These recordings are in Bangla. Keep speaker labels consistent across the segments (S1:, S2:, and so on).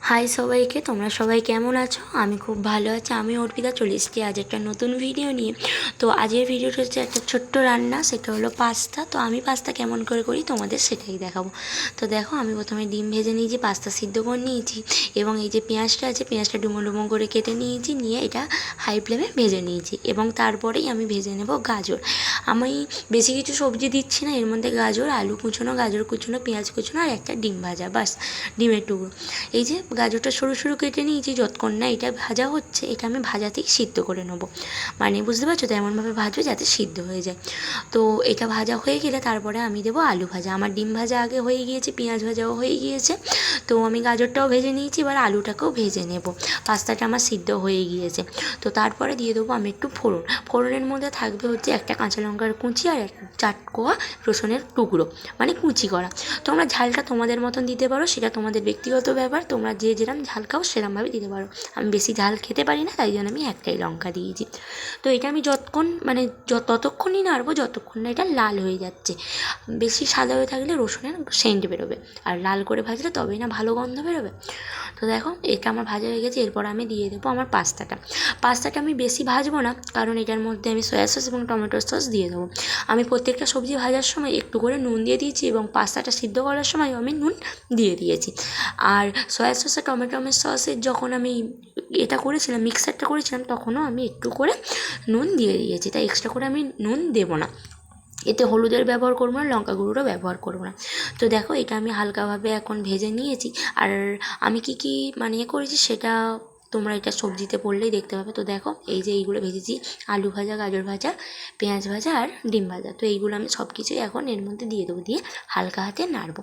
S1: হাই সবাইকে, তোমরা সবাই কেমন আছো? আমি খুব ভালো আছি। আমি অর্পিতা চলে এসেছি আজ একটা নতুন ভিডিও নিয়ে। তো আজকের ভিডিওটা হচ্ছে একটা ছোট্ট রান্না, সেটা হলো পাস্তা। তো আমি পাস্তা কেমন করে করি তোমাদের সেটাই দেখাবো। তো দেখো, আমি প্রথমে ডিম ভেজে নিয়েছি, পাস্তা সিদ্ধ করে নিয়েছি, এবং এই যে পেঁয়াজটা আছে, পেঁয়াজটা ডুমো ডুমো করে কেটে নিয়েছি, নিয়ে এটা হাই ফ্লেমে ভেজে নিয়েছি। এবং তারপরেই আমি ভেজে নেব গাজর। আমি বেশি কিছু সবজি দিচ্ছি না, এর মধ্যে গাজর, আলু কুচোনো, গাজর কুচোনো, পেঁয়াজ কুচোনো আর একটা ডিম ভাজা, বাস, ডিমের টুকরো। এই যে গাজরটা সরু সরু কেটে নিয়েছি, যতক্ষণ না এটা ভাজা হচ্ছে এটা আমি ভাজাতেই সিদ্ধ করে নেবো, মানে বুঝতে পারছো তো, এমনভাবে ভাজবে যাতে সিদ্ধ হয়ে যায়। তো এটা ভাজা হয়ে গেলে তারপরে আমি দেবো আলু ভাজা। আমার ডিম ভাজা আগে হয়ে গিয়েছে, পেঁয়াজ ভাজাও হয়ে গিয়েছে, তো আমি গাজরটাও ভেজে নিয়েছি, এবার আলুটাকেও ভেজে নেব। পাস্তাটা আমার সিদ্ধ হয়ে গিয়েছে। তো তারপরে দিয়ে দেবো আমি একটু ফোড়ন। ফোড়নের মধ্যে থাকবে হচ্ছে একটা কাঁচা লঙ্কার কুচি আর এক চাট কোয়া রসুনের টুকরো, মানে কুচি করা। তোমরা ঝালটা তোমাদের মতন দিতে পারো, সেটা তোমাদের ব্যক্তিগত ব্যাপার, তোমরা যে যেরকম ঝাল খাও সেরকমভাবে দিতে পারো। আমি বেশি ঝাল খেতে পারি না, তাই জন্য আমি একটাই লঙ্কা দিয়েছি। তো এটা আমি যতক্ষণ মানে ততক্ষণই নাড়বো যতক্ষণ না এটা লাল হয়ে যাচ্ছে। বেশি সাদা হয়ে থাকলে রসুনের সেন্ট বেরোবে, আর লাল করে ভাজলে তবেই না ভালো গন্ধ বেরোবে। তো দেখো, এটা আমার ভাজা হয়ে গেছে। এরপর আমি দিয়ে দেবো আমার পাস্তাটা আমি বেশি ভাজবো না, কারণ এটার মধ্যে আমি সয়া সস এবং টমেটো সস দিয়ে দেবো। আমি প্রত্যেকটা সবজি ভাজার সময় একটু করে নুন দিয়ে দিয়েছি, এবং পাস্তাটা সিদ্ধ করার সময় আমি নুন দিয়ে দিয়েছি। আর সয়া সস আর টমেটো সসের যখন আমি এটা করেছিলাম, মিক্সারটা করেছিলাম, তখনও আমি একটু করে নুন দিয়ে দিয়েছি, তাই এক্সট্রা করে আমি নুন দেবো না। এতে হলুদের ব্যবহার করবো না, লঙ্কা গুঁড়োরও ব্যবহার করবো না। তো দেখো, এটা আমি হালকাভাবে এখন ভেজে নিয়েছি। আর আমি কি মানে করেছি সেটা তোমরা এটা সবজিতে পড়লেই দেখতে পাবে। তো দেখো, এই যে এইগুলো ভেজেছি, আলু ভাজা, গাজর ভাজা, পেঁয়াজ ভাজা আর ডিম ভাজা, তো এইগুলো আমি সব কিছুই এখন এর মধ্যে দিয়ে দেবো, দিয়ে হালকা হাতে নাড়বো।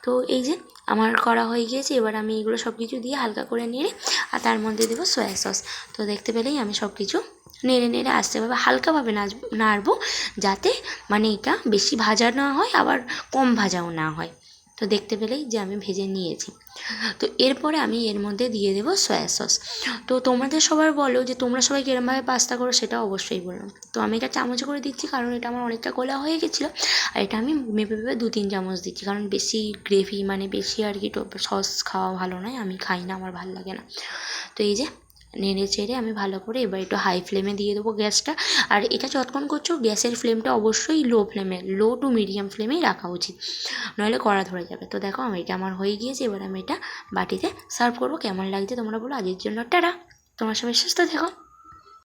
S1: তো এই যে আমার করা হয়ে গিয়েছে, এবার আমি এগুলো সব কিছু দিয়ে হালকা করে নেড়ে, আর তার মধ্যে দেবো সয়া সস। তো দেখতে পেলেই আমি সব কিছু নেড়ে নেড়ে আস্তেভাবে হালকাভাবে নাড়বো, যাতে মানে এটা বেশি ভাজা না হয়, আবার কম ভাজাও না হয়। তো দেখতে পেলেই যে আমি ভেজে নিয়েছি। তো এরপরে আমি এর মধ্যে দিয়ে দেবো সয়া সস। তো তোমাদের সবার বলো যে তোমরা সবাই কীরমভাবে পাস্তা করো, সেটা অবশ্যই বললাম। তো আমি এটা চামচে করে দিচ্ছি, কারণ এটা আমার অনেকটা গোলা হয়ে গেছিলো। আর এটা আমি মেপে মেপে 2-3 চামচ দিচ্ছি, কারণ বেশি গ্রেভি মানে বেশি আর কি সস খাওয়া ভালো নয়, আমি খাই না, আমার ভালো লাগে না। তো এই যে নেড়ে চেড়ে আমি ভালো করে এবার একটু হাই ফ্লেমে দিয়ে দেবো গ্যাসটা। আর এটা যতক্ষণ করছো গ্যাসের ফ্লেমটা অবশ্যই লো টু মিডিয়াম ফ্লেমেই রাখা উচিত, নইলে কড়া ধরে যাবে। তো দেখো, এটা আমার হয়ে গিয়েছে, এবার আমি এটা বাটিতে সার্ভ করবো। কেমন লাগছে তোমরা বলো। আজকের জন্য টাটা, তোমার সবাই সুস্থ থেকো।